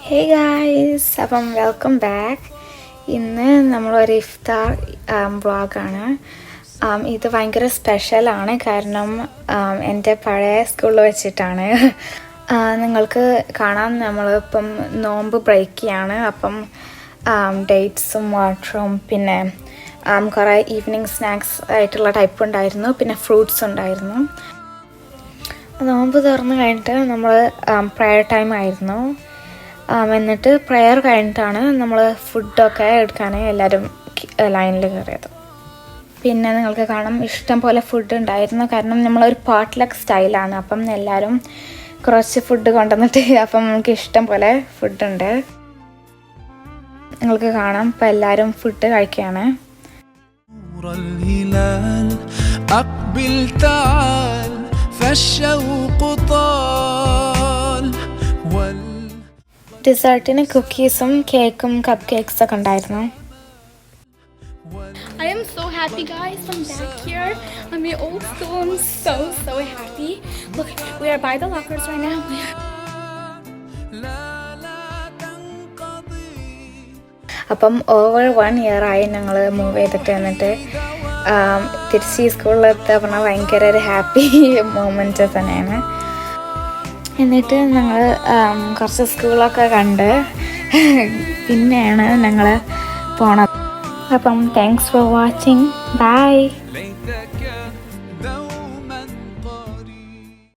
Hey guys, അപ്പം welcome back. ഇന്ന് നമ്മളൊരു ഇഫ്താർ വ്ളോഗാണ്. ഇത് ഭയങ്കര സ്പെഷ്യലാണ്, കാരണം എൻ്റെ പഴയ സ്കൂളിൽ വെച്ചിട്ടാണ്. നിങ്ങൾക്ക് കാണാം, നമ്മളിപ്പം നോമ്പ് ബ്രേക്ക് ചെയ്യാണ്. അപ്പം ഡേറ്റ്സും വാട്ടറും പിന്നെ കുറേ ഈവനിങ് സ്നാക്സ് ആയിട്ടുള്ള ടൈപ്പ് ഉണ്ടായിരുന്നു, പിന്നെ ഫ്രൂട്ട്സ് ഉണ്ടായിരുന്നു. നോമ്പ് തുറന്ന് കഴിഞ്ഞിട്ട് നമ്മൾ പ്രയർ ടൈം ആയിരുന്നു. എന്നിട്ട് പ്രയർ കഴിഞ്ഞിട്ടാണ് നമ്മൾ ഫുഡൊക്കെ എടുക്കാൻ എല്ലാവരും ലൈനിൽ കയറിയത്. പിന്നെ നിങ്ങൾക്ക് കാണാം, ഇഷ്ടം പോലെ ഫുഡ് ഉണ്ടായിരുന്നു, കാരണം നമ്മളൊരു പോട്ട്ലക്ക് സ്റ്റൈലാണ്. അപ്പം എല്ലാവരും കുറച്ച് ഫുഡ് കൊണ്ടുവന്നിട്ട് അപ്പം നമുക്ക് ഇഷ്ടം പോലെ ഫുഡുണ്ട്. നിങ്ങൾക്ക് കാണാം, ഇപ്പം എല്ലാവരും ഫുഡ് കഴിക്കുകയാണ്. ഡിസേർട്ടിന് കുക്കീസും കേക്കും കപ്പ് കേക്ക്സ് ഒക്കെ ഉണ്ടായിരുന്നു. I am so happy, guys. I'm back here on my old school. I'm so happy. Look, we are by the lockers right now. അപ്പം ഓവർ 1 year ആയി ഞങ്ങൾ മൂവ് ചെയ്തിട്ട്. എന്നിട്ട് തിരിച്ച് ഈ സ്കൂളിലെത്തുക പറഞ്ഞാൽ ഭയങ്കര ഒരു ഹാപ്പി മൊമെൻറ്റ് തന്നെയാണ്. എന്നിട്ട് ഞങ്ങൾ കുറച്ച് സ്കൂളൊക്കെ കണ്ട് പിന്നെയാണ് ഞങ്ങൾ പോണത്. അപ്പം താങ്ക്സ് ഫോർ വാച്ചിങ്. ബൈ.